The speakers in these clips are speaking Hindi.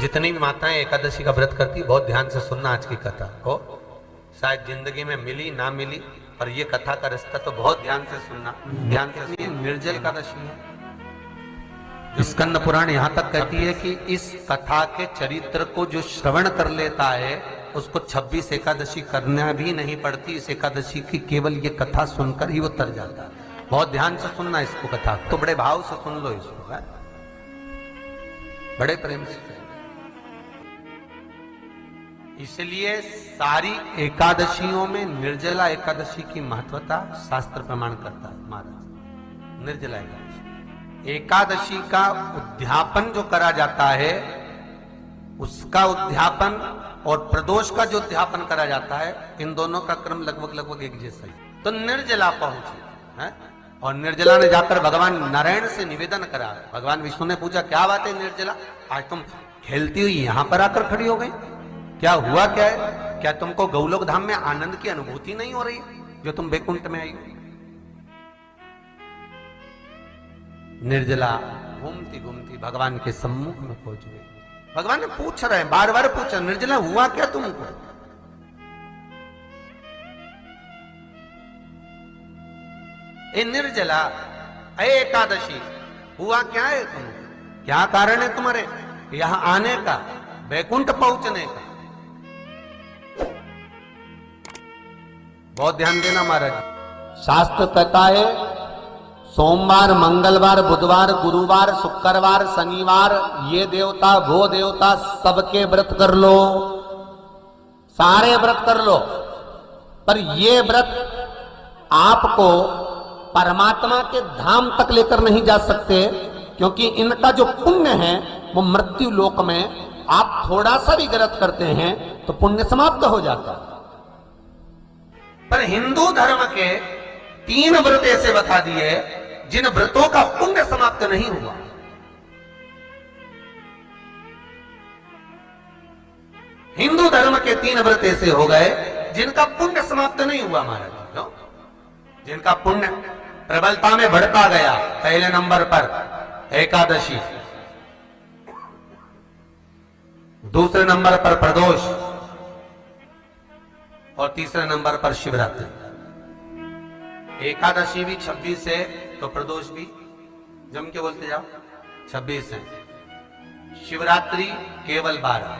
जितनी भी माताएं एकादशी का व्रत करती, बहुत ध्यान से सुनना आज की कथा को। शायद जिंदगी में मिली ना मिली, पर ये कथा का रिश्ता तो बहुत ध्यान से सुनना। ध्यान से, निर्जल एकादशी है। स्कंद पुराण यहां तक कहती है कि इस कथा के चरित्र को जो श्रवण कर लेता है उसको 26 एकादशी करना भी नहीं पड़ती। इस एकादशी की केवल ये कथा सुनकर ही वो तर जाता है। बहुत ध्यान से सुनना इसको, कथा तो बड़े भाव से सुन लो इसको, है? बड़े प्रेम से। इसलिए सारी एकादशियों में निर्जला एकादशी की महत्वता शास्त्र प्रमाण करता है महाराज। निर्जला एकादशी, एकादशी का उद्यापन जो करा जाता है, उसका उद्यापन और प्रदोष का जो उद्यापन करा जाता है, इन दोनों का क्रम लगभग एक जैसा ही। तो निर्जला पहुंची है, और निर्जला ने जाकर भगवान नारायण से निवेदन करा। भगवान विष्णु ने पूछा, क्या बात है निर्जला, आज तुम खेलती हुई यहां पर आकर खड़ी हो गई, क्या हुआ, क्या है? क्या तुमको गौलोक धाम में आनंद की अनुभूति नहीं हो रही जो तुम बैकुंठ में आई हो? निर्जला घूमती घूमती भगवान के सम्मुख में पहुंच गई। भगवान ने पूछ रहे हैं, बार बार पूछा, निर्जला हुआ क्या तुमको? ए निर्जला, ए एकादशी, हुआ क्या है तुमको? क्या कारण है तुम्हारे यहां आने का, बैकुंठ पहुंचने का? बहुत ध्यान देना महाराज। शास्त्र कहता है सोमवार, मंगलवार, बुधवार, गुरुवार, शुक्रवार, शनिवार, ये देवता वो देवता सबके व्रत कर लो, सारे व्रत कर लो, पर ये व्रत आपको परमात्मा के धाम तक लेकर नहीं जा सकते, क्योंकि इनका जो पुण्य है वो मृत्यु लोक में आप थोड़ा सा भी व्रत करते हैं तो पुण्य समाप्त हो जाता है। पर हिंदू धर्म के 3 व्रत ऐसे बता दिए जिन व्रतों का पुण्य समाप्त नहीं हुआ। हिंदू धर्म के 3 व्रत ऐसे हो गए जिनका पुण्य समाप्त नहीं हुआ महाराज। जिनका पुण्य प्रबलता में बढ़ता गया। पहले नंबर पर एकादशी, दूसरे नंबर पर प्रदोष, और तीसरे नंबर पर शिवरात्रि। एकादशी भी 26 है तो प्रदोष भी जम के बोलते जाओ 26 है। शिवरात्रि केवल 12,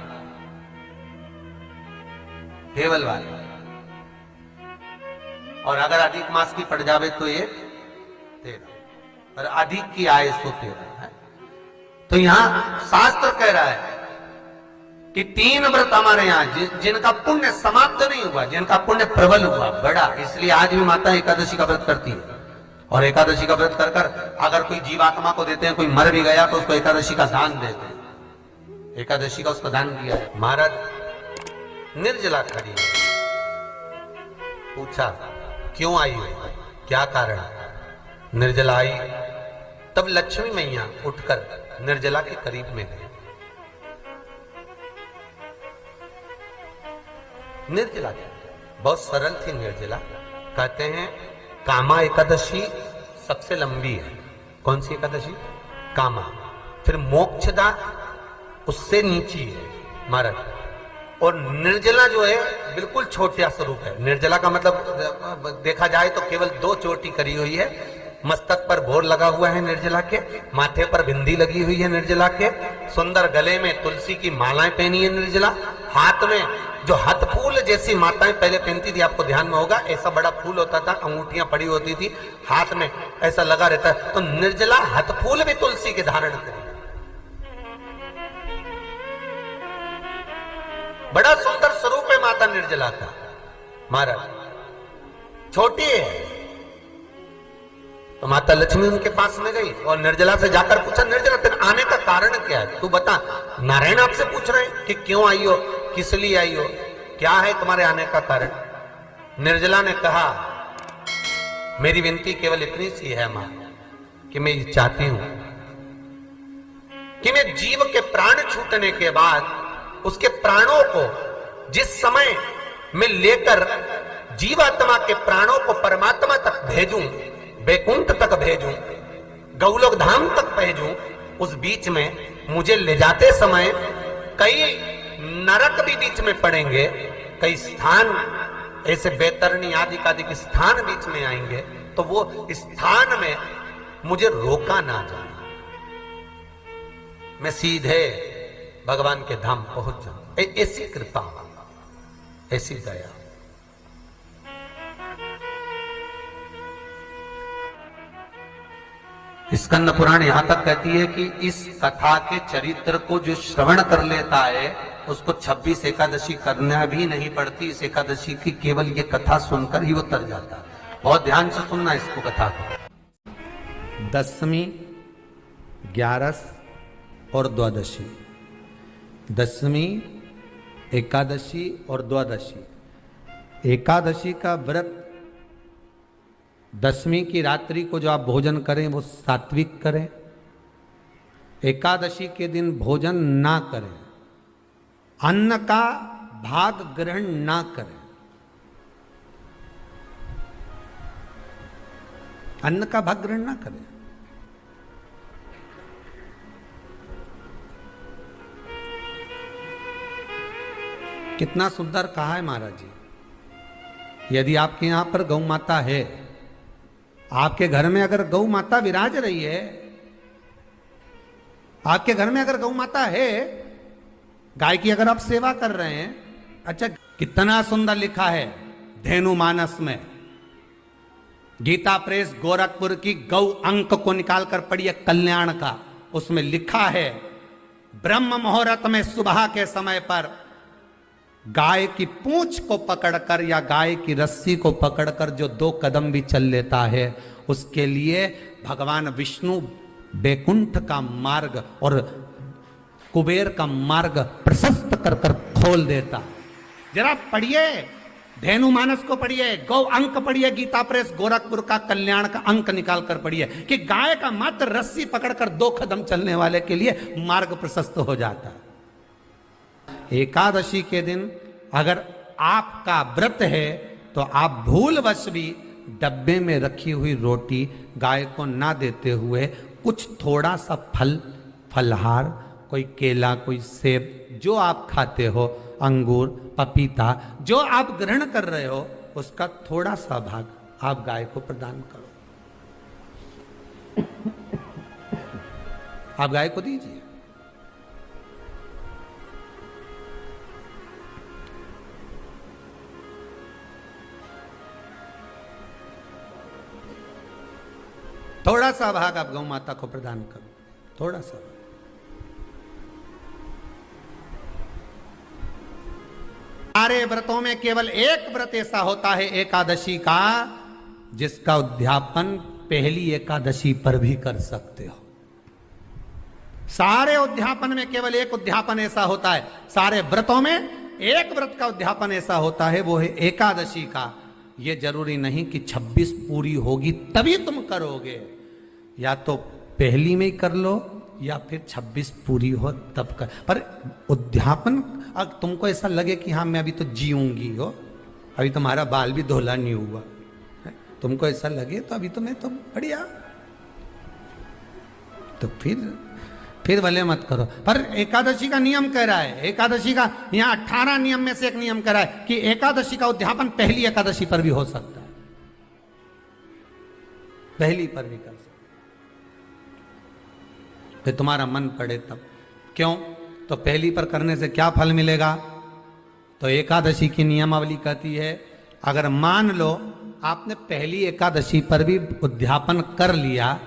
केवल 12, और अगर अधिक मास की पड़ जावे तो ये 13, और अधिक की आए तो 13 है। तो यहां शास्त्र कह रहा है कि 3 व्रत हमारे यहाँ जिनका पुण्य समाप्त नहीं हुआ, जिनका पुण्य प्रबल हुआ, बड़ा। इसलिए आज भी माता एकादशी का व्रत करती है, और एकादशी का व्रत कर कर अगर कोई जीवात्मा को देते हैं, कोई मर भी गया तो उसको एकादशी का दान देते हैं। एकादशी का उसको दान दिया है। महाराज निर्जला खड़ी है, पूछा क्यों आई हो, क्या कारण? निर्जला आई, तब लक्ष्मी मैया उठकर निर्जला के करीब में गई। निर्जला बहुत सरल थी निर्जला। कहते हैं कामा एकादशी सबसे लंबी है। कौन सी एकादशी? कामा। फिर मोक्षदा उससे नीची है महाराज। और निर्जला जो है बिल्कुल छोटा स्वरूप है। निर्जला का मतलब देखा जाए तो केवल 2 चोटी करी हुई है। मस्तक पर भोर लगा हुआ है निर्जला के, माथे पर बिंदी लगी हुई है निर्जला के, सुंदर गले में तुलसी की मालाएं पहनी है निर्जला, हाथ में जो हथ फूल जैसी माताएं पहले पहनती थी, आपको ध्यान में होगा, ऐसा बड़ा फूल होता था, अंगूठियां पड़ी होती थी, हाथ में ऐसा लगा रहता है। तो निर्जला हथ फूल भी तुलसी के धारण करी। बड़ा सुंदर स्वरूप है माता निर्जला का महाराज। छोटी है तो माता लक्ष्मी उनके पास में गई और निर्जला से जाकर पूछा, निर्जला तेरे आने का कारण क्या है, तू बता। नारायण आपसे पूछ रहे हैं कि क्यों आई हो, किस लिए आई हो, क्या है तुम्हारे आने का कारण? निर्जला ने कहा, मेरी विनती केवल इतनी सी है मां, कि मैं ये चाहती हूं कि मैं जीव के प्राण छूटने के बाद उसके प्राणों को जिस समय मैं लेकर जीवात्मा के प्राणों को परमात्मा तक भेजूं, बैकुंठ तक भेजूं, गौलोक धाम तक भेजूं, उस बीच में मुझे ले जाते समय कई नरक भी बीच में पड़ेंगे, कई स्थान ऐसे बैतरणी आदि के स्थान बीच में आएंगे, तो वो स्थान में मुझे रोका ना जाना, मैं सीधे भगवान के धाम पहुंच जाऊं। ऐसी कृपा, ऐसी दया। स्कंद पुराण यहां तक कहती है कि इस कथा के चरित्र को जो श्रवण कर लेता है उसको 26 एकादशी करना भी नहीं पड़ती। इस एकादशी की केवल ये कथा सुनकर ही वो तर जाता है। बहुत ध्यान से सुनना इसको, कथा को। दशमी, 11 और द्वादशी, दशमी, एकादशी और द्वादशी। एकादशी का व्रत, दशमी की रात्रि को जो आप भोजन करें वो सात्विक करें। एकादशी के दिन भोजन ना करें, अन्न का भाग ग्रहण ना करें, अन्न का भाग ग्रहण ना करें। कितना सुंदर कहा है महाराज जी। यदि आपके यहां पर गौ माता है, आपके घर में अगर गौ माता विराज रही है, आपके घर में अगर गौ माता है, गाय की अगर आप सेवा कर रहे हैं, अच्छा कितना सुंदर लिखा है धेनु मानस में। गीता प्रेस गोरखपुर की गौ अंक को निकालकर पढ़िए, कल्याण का, उसमें लिखा है ब्रह्म मुहूर्त में सुबह के समय पर गाय की पूंछ को पकड़कर या गाय की रस्सी को पकड़कर जो 2 कदम भी चल लेता है, उसके लिए भगवान विष्णु बैकुंठ का मार्ग और कुबेर का मार्ग प्रशस्त कर कर खोल देता। जरा पढ़िए, धेनु मानस को पढ़िए, गौ अंक पढ़िए, गीता प्रेस गोरखपुर का कल्याण का अंक निकाल कर पढ़िए कि गाय का मात्र रस्सी पकड़कर 2 कदम चलने वाले के लिए मार्ग प्रशस्त हो जाता है। एकादशी के दिन अगर आपका व्रत है तो आप भूलवश भी डब्बे में रखी हुई रोटी गाय को ना देते हुए कुछ थोड़ा सा फल, फलहार, कोई केला, कोई सेब, जो आप खाते हो, अंगूर, पपीता, जो आप ग्रहण कर रहे हो, उसका थोड़ा सा भाग आप गाय को प्रदान करो। आप गाय को दीजिए। थोड़ा सा भाग आप गौ माता को प्रदान करो, थोड़ा सा। सारे व्रतों में केवल एक व्रत ऐसा होता है एकादशी का, जिसका उद्यापन पहली एकादशी पर भी कर सकते हो। सारे उद्यापन में केवल एक उद्यापन ऐसा होता है, सारे व्रतों में एक व्रत का उद्यापन ऐसा होता है, वो है एकादशी का। ये जरूरी नहीं कि 26 पूरी होगी तभी तुम करोगे, या तो पहली में ही कर लो या फिर 26 पूरी हो तब कर। पर उद्यापन, अगर तुमको ऐसा लगे कि हाँ मैं अभी तो जीऊंगी हो, अभी तुम्हारा बाल भी धोला नहीं हुआ, तुमको ऐसा लगे तो अभी तो मैं तो बढ़िया, तो फिर भले मत करो। पर एकादशी का नियम कह रहा है, एकादशी का यहाँ 18 नियम में से एक नियम कह रहा है कि एकादशी का उद्यापन पहली एकादशी पर भी हो सकता है, पहली पर भी कर सकते, फिर तुम्हारा मन पड़े तब। क्यों? तो पहली पर करने से क्या फल मिलेगा? तो एकादशी की नियमावली कहती है, अगर मान लो आपने पहली एकादशी पर भी उद्यापन कर लिया,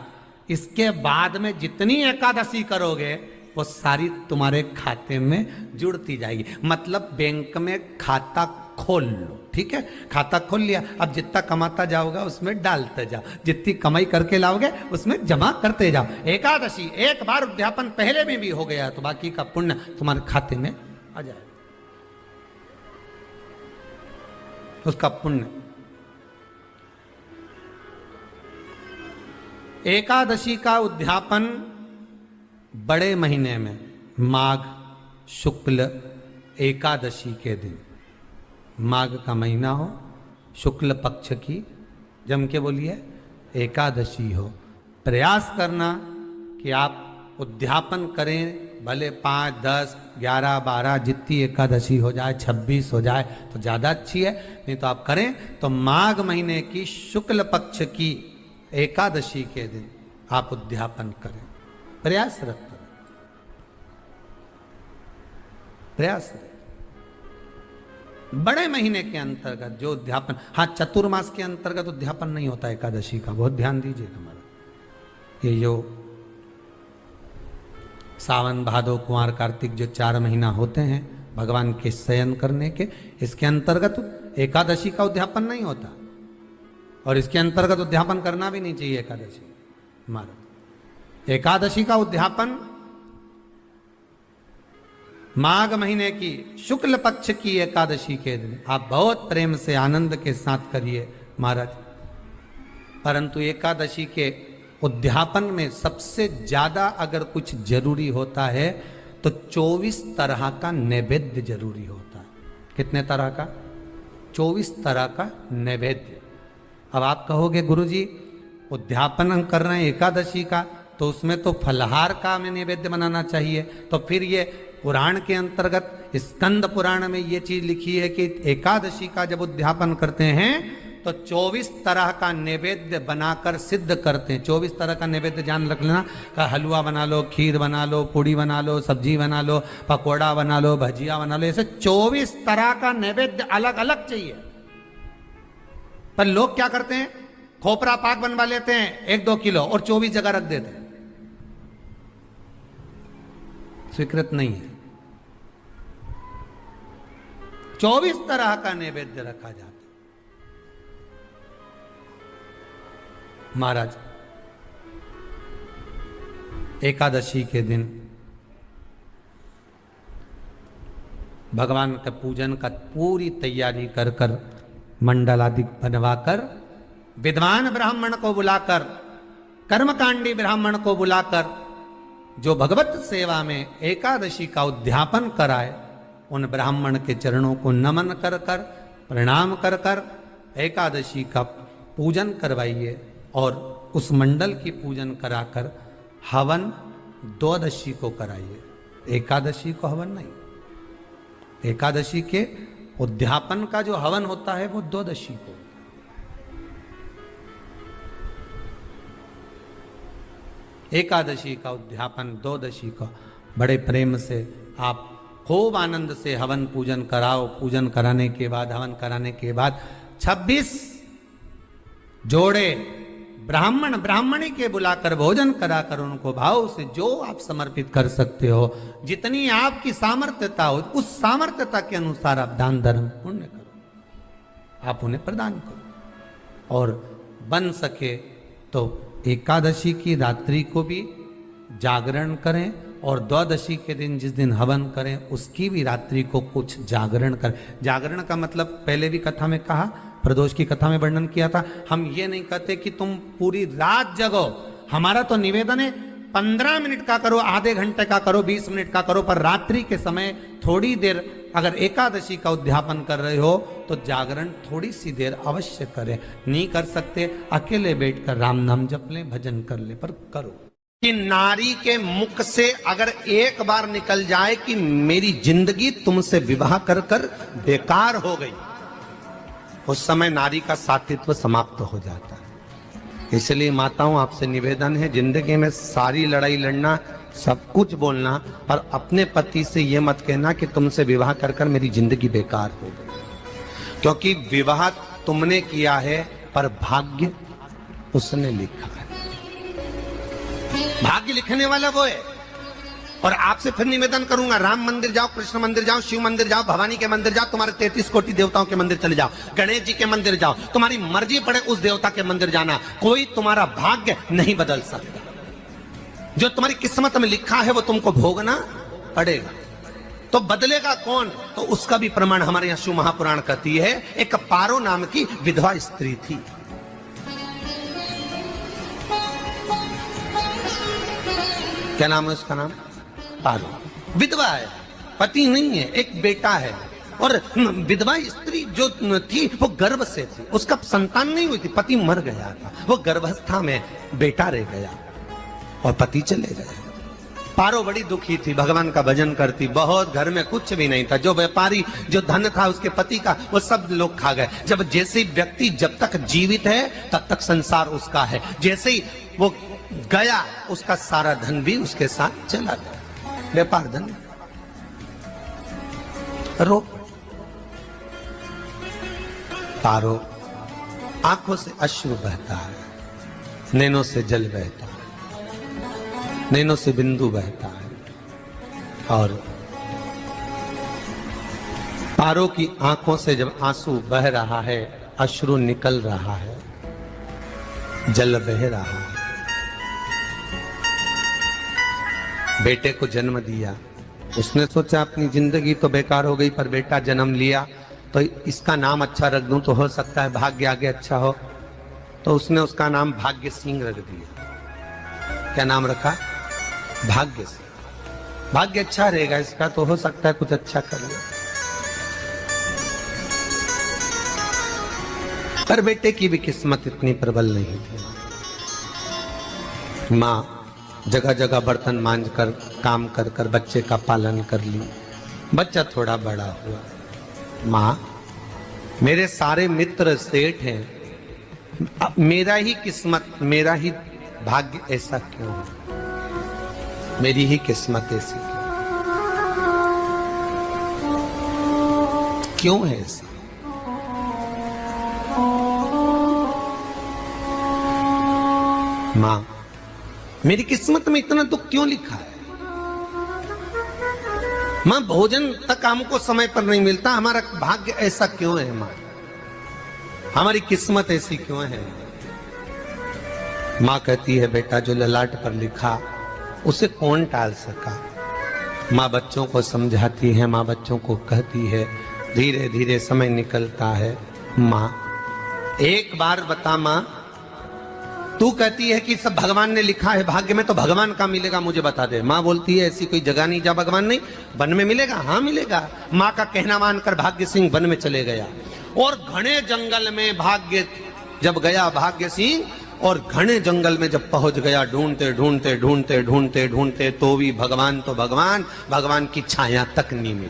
इसके बाद में जितनी एकादशी करोगे वो सारी तुम्हारे खाते में जुड़ती जाएगी। मतलब बैंक में खाता खोल लो, ठीक है, खाता खोल लिया, अब जितना कमाता जाओगा उसमें डालते जाओ, जितनी कमाई करके लाओगे उसमें जमा करते जाओ। एकादशी एक बार उद्यापन पहले में भी हो गया तो बाकी का पुण्य तुम्हारे खाते में आ जाएगा, उसका पुण्य। एकादशी का उद्यापन बड़े महीने में, माघ शुक्ल एकादशी के दिन, माघ का महीना हो, शुक्ल पक्ष की, जम के बोलिए, एकादशी हो, प्रयास करना कि आप उद्यापन करें भले 5, 10, 11, 12 जितनी एकादशी हो जाए, 26 हो जाए तो ज़्यादा अच्छी है। नहीं तो आप करें तो माघ महीने की शुक्ल पक्ष की एकादशी के दिन आप उद्यापन करें, प्रयासरत करें, प्रयासरत। बड़े महीने के अंतर्गत जो उद्यापन, हाँ चतुर्मास के अंतर्गत उद्यापन नहीं होता एकादशी का, बहुत ध्यान दीजिएगा हमारा। ये जो सावन भादो कुंवर कार्तिक जो 4 महीना होते हैं भगवान के शयन करने के, इसके अंतर्गत एकादशी का उद्यापन नहीं होता, और इसके अंतर्गत उद्यापन करना भी नहीं चाहिए एकादशी हमारा। एकादशी का उद्यापन माघ महीने की शुक्ल पक्ष की एकादशी के दिन आप बहुत प्रेम से आनंद के साथ करिए महाराज। परंतु एकादशी के उद्यापन में सबसे ज्यादा अगर कुछ जरूरी होता है तो 24 तरह का नैवेद्य जरूरी होता है। कितने तरह का? 24 तरह का नैवेद्य। अब आप कहोगे गुरुजी उद्यापन हम कर रहे हैं एकादशी का, तो उसमें तो फलहार का हमें नैवेद्य बनाना चाहिए। तो फिर ये पुराण के अंतर्गत स्कंद पुराण में ये चीज लिखी है कि एकादशी का जब उद्यापन करते हैं तो 24 तरह का नैवेद्य बनाकर सिद्ध करते हैं। 24 तरह का नैवेद्य जान रख लेना, का हलवा बना लो, खीर बना लो, पूड़ी बना लो, सब्जी बना लो, पकोड़ा बना लो, भजिया बना लो, ऐसे 24 तरह का नैवेद्य अलग अलग चाहिए। पर लोग क्या करते हैं, खोपरा पाक बनवा लेते हैं 1-2 किलो और 24 जगह रख देते हैं। स्वीकृत नहीं है। 24 तरह का नैवेद्य रखा जाता है। महाराज एकादशी के दिन भगवान के पूजन का पूरी तैयारी कर कर मंडल आदि बनवाकर विद्वान ब्राह्मण को बुलाकर, कर्मकांडी ब्राह्मण को बुलाकर जो भगवत सेवा में एकादशी का उद्यापन कराए, उन ब्राह्मण के चरणों को नमन कर कर, प्रणाम कर कर एकादशी का पूजन करवाइए और उस मंडल की पूजन कराकर हवन द्वादशी को कराइए। एकादशी को हवन नहीं। एकादशी के उद्यापन का जो हवन होता है वो द्वादशी को। एकादशी का उद्यापन द्वादशी को बड़े प्रेम से आप खूब आनंद से हवन पूजन कराओ। पूजन कराने के बाद, हवन कराने के बाद 26 जोड़े ब्राह्मण ब्राह्मणी के बुलाकर भोजन कराकर उनको भाव से जो आप समर्पित कर सकते हो, जितनी आपकी सामर्थ्यता हो, उस सामर्थ्यता के अनुसार आप दान धर्म पुण्य करो, आप उन्हें प्रदान करो। और बन सके तो एकादशी की रात्रि को भी जागरण करें और द्वादशी के दिन जिस दिन हवन करें उसकी भी रात्रि को कुछ जागरण करें। जागरण का मतलब पहले भी कथा में कहा, प्रदोष की कथा में वर्णन किया था। हम ये नहीं कहते कि तुम पूरी रात जगो, हमारा तो निवेदन है 15 मिनट का करो, आधे घंटे का करो, 20 मिनट का करो, पर रात्रि के समय थोड़ी देर अगर एकादशी का उद्यापन कर रहे हो तो जागरण थोड़ी सी देर अवश्य करें। नहीं कर सकते अकेले बैठकर राम नाम जप लें, भजन कर ले, पर करो। कि नारी के मुख से अगर एक बार निकल जाए कि मेरी जिंदगी तुमसे विवाह कर कर बेकार हो गई, उस समय नारी का साथित्व समाप्त हो जाता है। इसलिए माताओं आपसे निवेदन है, जिंदगी में सारी लड़ाई लड़ना, सब कुछ बोलना, पर अपने पति से यह मत कहना कि तुमसे विवाह कर कर मेरी जिंदगी बेकार हो गई, क्योंकि विवाह तुमने किया है पर भाग्य उसने लिखा है। भाग्य लिखने वाला वो है। और आपसे फिर निवेदन करूंगा, राम मंदिर जाओ, कृष्ण मंदिर जाओ, शिव मंदिर जाओ, भवानी के मंदिर जाओ, तुम्हारे 33 कोटि देवताओं के मंदिर चले जाओ, गणेश जी के मंदिर जाओ, तुम्हारी मर्जी पड़े उस देवता के मंदिर जाना, कोई तुम्हारा भाग्य नहीं बदल सकता। जो तुम्हारी किस्मत में लिखा है वो तुमको भोगना पड़ेगा। तो बदलेगा कौन? तो उसका भी प्रमाण हमारे यहां शिव महापुराण कहती है। एक पारो नाम की विधवा स्त्री थी। क्या नाम है उसका? नाम पारो। विधवा है, पति नहीं है, एक बेटा है। और विधवा स्त्री जो थी वो गर्भ से थी, उसका संतान नहीं हुई थी, पति मर गया था, वो गर्भावस्था में बेटा रह गया और पति चले गए। पारो बड़ी दुखी थी, भगवान का भजन करती, बहुत, घर में कुछ भी नहीं था, जो व्यापारी जो धन था उसके पति का वो सब लोग खा गए। जब जैसे व्यक्ति जब तक जीवित है तब तक संसार उसका है, जैसे ही वो गया उसका सारा धन भी उसके साथ चला गया, व्यापार धन रो। पारो आंखों से अश्रु बहता है, नैनों से जल बहता है, नैनों से बिंदु बहता है, और पारो की आंखों से जब आंसू बह रहा है, अश्रु निकल रहा है, जल बह रहा है। बेटे को जन्म दिया, उसने सोचा अपनी जिंदगी तो बेकार हो गई, पर बेटा जन्म लिया तो इसका नाम अच्छा रख दूं तो हो सकता है भाग्य आगे अच्छा हो, तो उसने उसका नाम भाग्य सिंह रख दिया। क्या नाम रखा? भाग्य सिंह। भाग्य अच्छा रहेगा इसका, तो हो सकता है कुछ अच्छा कर ले। पर बेटे की भी किस्मत इतनी प्रबल नहीं थी। माँ जगह जगह बर्तन मांझ कर काम कर कर बच्चे का पालन कर ली, बच्चा थोड़ा बड़ा हुआ। माँ मेरे सारे मित्र सेठ हैं, अब मेरा ही किस्मत, मेरा ही भाग्य ऐसा क्यों है, मेरी ही किस्मत ऐसी क्यों है ऐसा? माँ मेरी किस्मत में इतना दुख क्यों लिखा है? माँ भोजन तक हमको समय पर नहीं मिलता, हमारा भाग्य ऐसा क्यों है? माँ हमारी किस्मत ऐसी क्यों है? माँ कहती है बेटा जो ललाट पर लिखा उसे कौन टाल सका। माँ बच्चों को समझाती है, माँ बच्चों को कहती है, धीरे धीरे समय निकलता है। माँ एक बार बता माँ, तू कहती है कि सब भगवान ने लिखा है भाग्य में, तो भगवान का मिलेगा मुझे बता दे। माँ बोलती है ऐसी कोई जगह नहीं जहाँ भगवान नहीं, वन में मिलेगा। हाँ मिलेगा। माँ का कहना मानकर भाग्य सिंह वन में चले गया, और घने जंगल में भाग्य जब गया भाग्य सिंह, और घने जंगल में जब पहुंच गया, ढूंढते ढूंढते ढूंढते ढूंढते ढूंढते तो भी भगवान, तो भगवान की छाया तक नहीं मिली,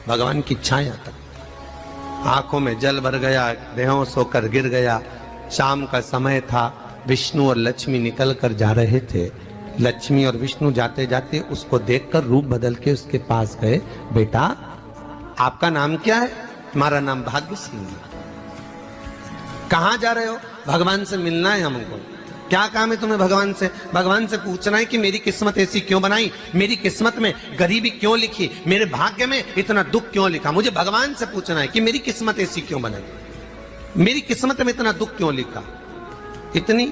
भगवान की छाया तक। आंखों में जल भर गया, बेहोश होकर गिर गया। शाम का समय था, विष्णु और लक्ष्मी निकल कर जा रहे थे। लक्ष्मी और विष्णु जाते जाते उसको देखकर रूप बदल के उसके पास गए। बेटा आपका नाम क्या है? हमारा नाम भाग्य सिंह है। कहाँ जा रहे हो? भगवान से मिलना है हमको। क्या काम है तुम्हें भगवान से? भगवान से पूछना है कि मेरी किस्मत ऐसी क्यों बनाई, मेरी किस्मत में गरीबी क्यों लिखी, मेरे भाग्य में इतना दुख क्यों लिखा। मुझे भगवान से पूछना है कि मेरी किस्मत ऐसी क्यों बनाई, मेरी किस्मत में इतना दुख क्यों लिखा। इतनी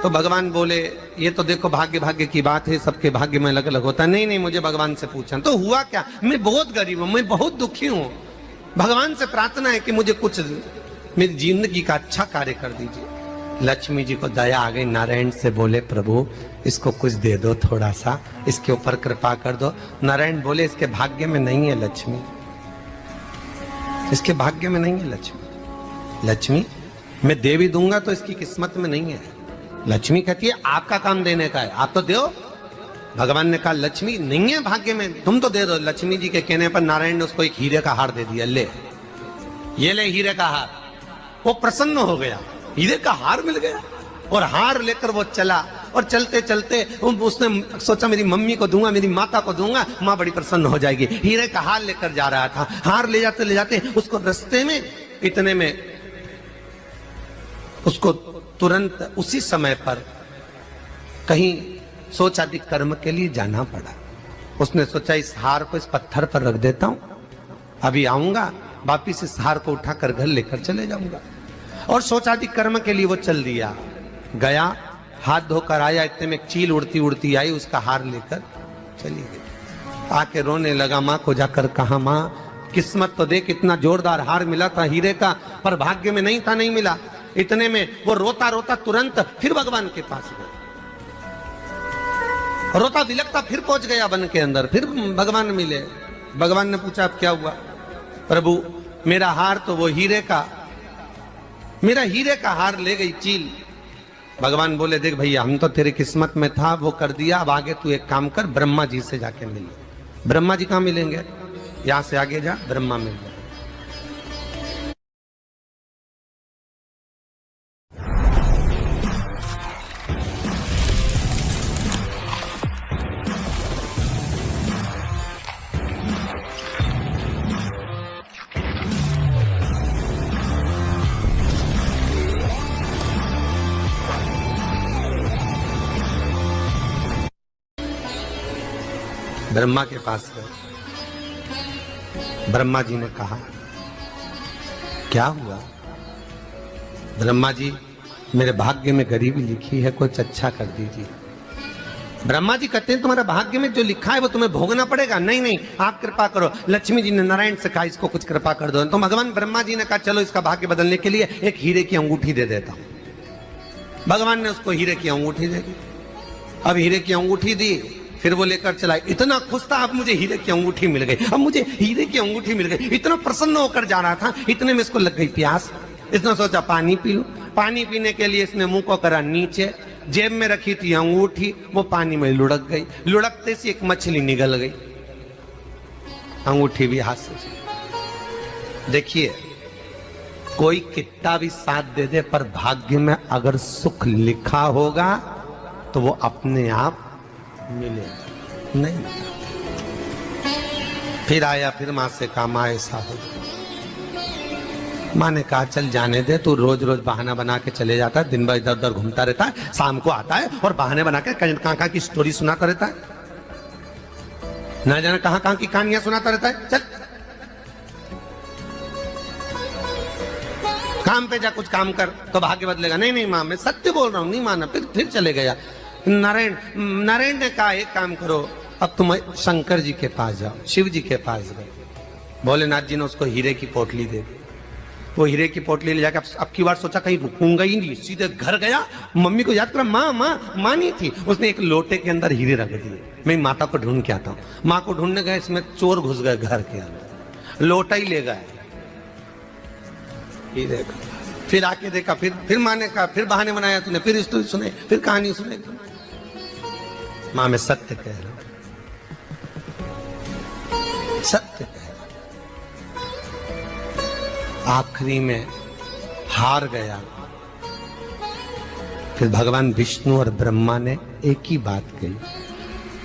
तो भगवान बोले ये तो देखो भाग्य भाग्य की बात है, सबके भाग्य में अलग अलग होता है। नहीं नहीं मुझे भगवान से पूछना। तो हुआ क्या? मैं बहुत गरीब हूं, मैं बहुत दुखी हूं, भगवान से प्रार्थना है कि मुझे कुछ मेरी जिंदगी का अच्छा कार्य कर दीजिए। लक्ष्मी जी को दया आ गई, नारायण से बोले प्रभु इसको कुछ दे दो, थोड़ा सा इसके ऊपर कृपा कर दो। नारायण बोले इसके भाग्य में नहीं है लक्ष्मी, इसके भाग्य में नहीं है लक्ष्मी। लक्ष्मी मैं दे भी दूंगा तो इसकी किस्मत में नहीं है। लक्ष्मी कहती है आपका काम देने का है, आप तो दो। भगवान ने कहा लक्ष्मी नहीं है भाग्य में, तुम तो दे दो। लक्ष्मी जी के कहने पर नारायण ने उसको एक हीरे का हार दे दिया। ले ये ले हीरे का हार। वो प्रसन्न हो गया, हीरे का हार मिल गया, और हार लेकर वो चला। और चलते चलते उसने सोचा मेरी मम्मी को दूंगा, मेरी माता को दूंगा, माँ बड़ी प्रसन्न हो जाएगी। हीरे का हार लेकर जा रहा था। हार ले जाते उसको रास्ते में इतने में उसको तुरंत उसी समय पर कहीं सोच आदि कर्म के लिए जाना पड़ा। उसने सोचा इस हार को इस पत्थर पर रख देता हूं, अभी आऊंगा वापिस इस हार को उठाकर घर लेकर चले जाऊंगा। और सोच आदि कर्म के लिए वो चल दिया। गया, हाथ धोकर आया, इतने में एक चील उड़ती उड़ती आई, उसका हार लेकर चली गई। आके रोने लगा। माँ को जाकर कहा माँ किस्मत तो देख, इतना जोरदार हार मिला था हीरे का, पर भाग्य में नहीं था, नहीं मिला। इतने में वो रोता रोता तुरंत फिर भगवान के पास गया, रोता बिलखता फिर पहुंच गया वन के अंदर। फिर भगवान मिले। भगवान ने पूछा अब क्या हुआ? प्रभु मेरा हार तो वो हीरे का, मेरा हीरे का हार ले गई चील, भगवान बोले देख भैया हम तो तेरी किस्मत में था, वो कर दिया, अब आगे तू एक काम कर, ब्रह्मा जी से जाके मिल। ब्रह्मा जी कहाँ मिलेंगे? यहां से आगे जा, ब्रह्मा मिल जाए। ब्रह्मा के पास गए। ब्रह्मा जी ने कहा क्या हुआ? ब्रह्मा जी मेरे भाग्य में गरीबी लिखी है, कुछ अच्छा कर दीजिए। ब्रह्मा जी कहते हैं तुम्हारा भाग्य में जो लिखा है वो तुम्हें भोगना पड़ेगा। नहीं नहीं आप कृपा करो। लक्ष्मी जी ने नारायण से कहा इसको कुछ कृपा कर दो। तो भगवान ब्रह्मा जी ने कहा चलो इसका भाग्य बदलने के लिए एक हीरे की अंगूठी दे देता हूं। भगवान ने उसको हीरे की अंगूठी दे दी। अब हीरे की अंगूठी दी, फिर वो लेकर चला। इतना खुश था अब मुझे हीरे की अंगूठी मिल गई, अब मुझे हीरे की अंगूठी मिल गई। इतना प्रसन्न होकर जा रहा था, इतने में इसको लग गई प्यास। इसने सोचा पानी पी लूं। पानी पीने के लिए इसने मुंह को करा नीचे, जेब में रखी थी अंगूठी, वो पानी में लुढ़क गई। लुढ़कते से एक मछली निगल गई, अंगूठी भी हाथ से। देखिए कोई कितना भी साथ दे दे, पर भाग्य में अगर सुख लिखा होगा तो वो अपने आप मिलेगा नहीं। फिर आया, फिर मां से कहा मां ऐसा हो। मां ने कहा चल जाने दे, तू रोज रोज बहाना बना के चले जाता है, दिन भर इधर उधर घूमता रहता है, शाम को आता है और बहाने बना के कहां की स्टोरी सुनाता रहता है, ना जाने कहां की कहानियां सुनाता रहता है। चल काम पे जा, कुछ काम कर तो भाग्य बदलेगा। नहीं नहीं मां मैं सत्य बोल रहा हूं, नहीं माना। फिर चले गया। नारायण ने कहा एक काम करो, अब तुम शंकर जी के पास जाओ। शिव जी के पास गए। भोलेनाथ जी ने उसको हीरे की पोटली दे दी। वो हीरे की पोटली ले जाकर अब की बार सोचा कहीं रुकूंगा ही नहीं, सीधे घर गया। मम्मी को याद करा, माँ नहीं थी। उसने एक लोटे के अंदर हीरे रख दिए। मैं माता को ढूंढ के आता हूँ। माँ को ढूंढने गए, इसमें चोर घुस गए घर के अंदर, लोटा ही ले गए। फिर आके देखा, फिर माँ ने कहा, फिर बहाने बनाया तूने, फिर स्टोरी सुने, फिर कहानी सुने। माँ मैं सत्य कह रहा हूं, सत्य कह रहा हूं। आखिरी में हार गया। फिर भगवान विष्णु और ब्रह्मा ने एक ही बात कही,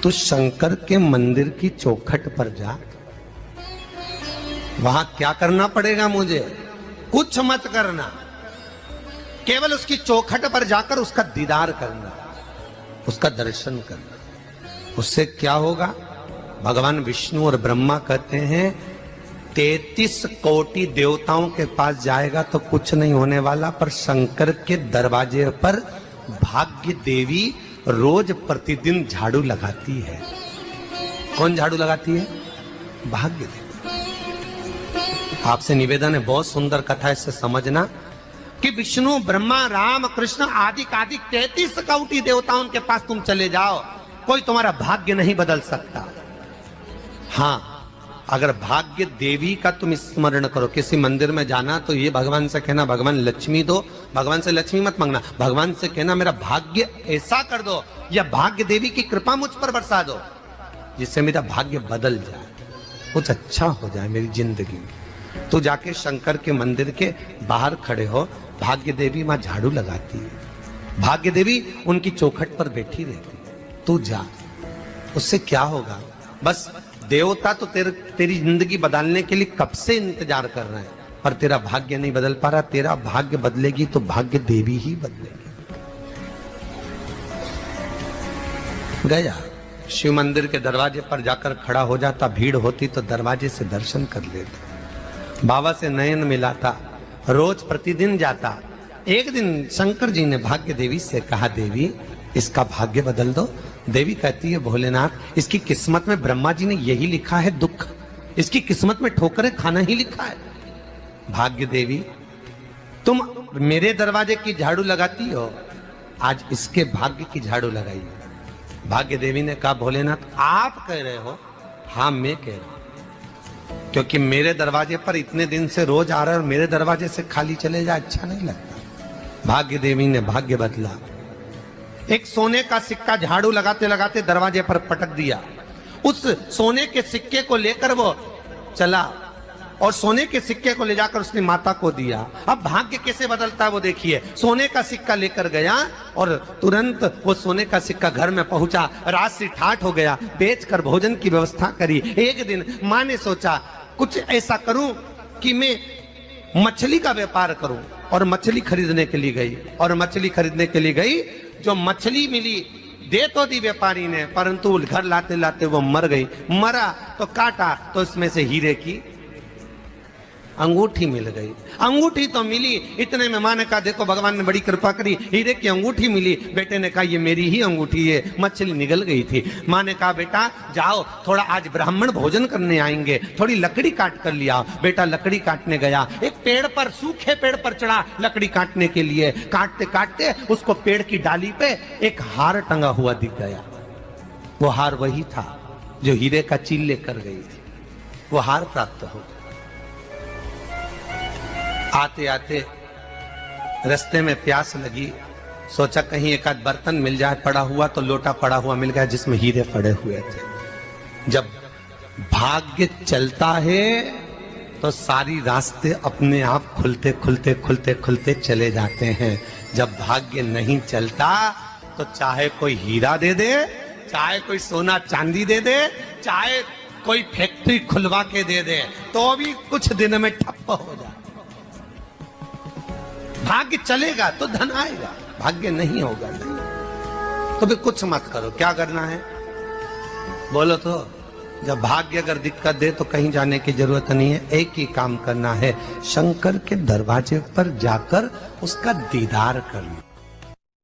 तू शंकर के मंदिर की चौखट पर जा। वहां क्या करना पड़ेगा मुझे? कुछ मत करना, केवल उसकी चौखट पर जाकर उसका दीदार करना, उसका दर्शन करना। उससे क्या होगा? भगवान विष्णु और ब्रह्मा कहते हैं 33 कोटि देवताओं के पास जाएगा तो कुछ नहीं होने वाला, पर शंकर के दरवाजे पर भाग्य देवी रोज प्रतिदिन झाड़ू लगाती है। कौन झाड़ू लगाती है? भाग्य देवी। आपसे निवेदन है, बहुत सुंदर कथा, इससे समझना कि विष्णु ब्रह्मा राम कृष्ण आदि 33 कोटि देवताओं के पास तुम चले जाओ, कोई तुम्हारा भाग्य नहीं बदल सकता। हाँ अगर भाग्य देवी का तुम स्मरण करो, किसी मंदिर में जाना तो ये भगवान से कहना भगवान लक्ष्मी दो। भगवान से लक्ष्मी मत मांगना, भगवान से कहना मेरा भाग्य ऐसा कर दो, या भाग्य देवी की कृपा मुझ पर बरसा दो जिससे मेरा भाग्य बदल जाए, कुछ अच्छा हो जाए मेरी जिंदगी में। तो जाके शंकर के मंदिर के बाहर खड़े हो, भाग्य देवी मां झाड़ू लगाती है, भाग्य देवी उनकी चौखट पर बैठी रहती है। तू जा, उससे क्या होगा? बस देवता तो तेरी जिंदगी बदलने के लिए कब से इंतजार कर रहे हैं, पर तेरा भाग्य नहीं बदल पा रहा। तेरा भाग्य बदलेगी तो भाग्य देवी ही बदलेगी। गया, शिव मंदिर के दरवाजे पर जाकर खड़ा हो जाता, भीड़ होती तो दरवाजे से दर्शन कर लेता, बाबा से नयन मिलाता, रोज प्रतिदिन जाता। एक दिन शंकर जी ने भाग्य देवी से कहा, देवी इसका भाग्य बदल दो। देवी कहती है, भोलेनाथ इसकी किस्मत में ब्रह्मा जी ने यही लिखा है दुख, इसकी किस्मत में ठोकरें खाना ही लिखा है। भाग्य देवी तुम मेरे दरवाजे की झाड़ू लगाती हो, आज इसके भाग्य की झाड़ू लगाई। भाग्य देवी ने कहा, भोलेनाथ आप कह रहे हो? हाँ मैं कह रहा हूं, क्योंकि मेरे दरवाजे पर इतने दिन से रोज आ रहा है और मेरे दरवाजे से खाली चले जाए अच्छा नहीं लगता। भाग्य देवी ने भाग्य बदला, एक सोने का सिक्का झाड़ू लगाते लगाते दरवाजे पर पटक दिया। उस सोने के सिक्के को लेकर वो चला और सोने के सिक्के को ले जाकर उसने माता को दिया। अब भाग्य कैसे बदलता है वो देखिए। सोने का सिक्का लेकर गया और तुरंत वो सोने का सिक्का घर में पहुंचा। रात से ठाठ हो गया, बेचकर भोजन की व्यवस्था करी। एक दिन माँ ने सोचा कुछ ऐसा करूं कि मैं मछली का व्यापार करूं, और मछली खरीदने के लिए गई। और मछली खरीदने के लिए गई, जो मछली मिली दे तो दी व्यापारी ने, परंतु घर लाते लाते वो मर गई। मरा तो काटा तो इसमें से हीरे की अंगूठी मिल गई। अंगूठी तो मिली, इतने में माँ ने कहा देखो भगवान ने बड़ी कृपा करी, हीरे की अंगूठी मिली। बेटे ने कहा ये मेरी ही अंगूठी है। मछली निगल गई थी। माँ ने कहा बेटा जाओ, थोड़ा आज ब्राह्मण भोजन करने आएंगे, थोड़ी लकड़ी काट कर लिया। बेटा लकड़ी काटने गया, एक पेड़ पर, सूखे पेड़ पर चढ़ा लकड़ी काटने के लिए। काटते काटते उसको पेड़ की डाली पे एक हार टंगा हुआ दिख गया। वो हार वही था जो हीरे का चील लेकर गई थी। वो हार प्राप्त हो गया। आते आते रास्ते में प्यास लगी, सोचा कहीं एक आध बर्तन मिल जाए। पड़ा हुआ तो लोटा पड़ा हुआ मिल गया जिसमें हीरे पड़े हुए थे। जब भाग्य चलता है तो सारी रास्ते अपने आप खुलते खुलते खुलते खुलते चले जाते हैं। जब भाग्य नहीं चलता तो चाहे कोई हीरा दे दे, चाहे कोई सोना चांदी दे दे, चाहे कोई फैक्ट्री खुलवा के दे दे, तो भी कुछ दिन में ठप्प हो जाए। भाग्य चलेगा तो धन आएगा, भाग्य नहीं होगा नहीं। तो भी कुछ मत करो। क्या करना है बोलो तो? जब भाग्य अगर दिक्कत दे तो कहीं जाने की जरूरत नहीं है। एक ही काम करना है, शंकर के दरवाजे पर जाकर उसका दीदार करना।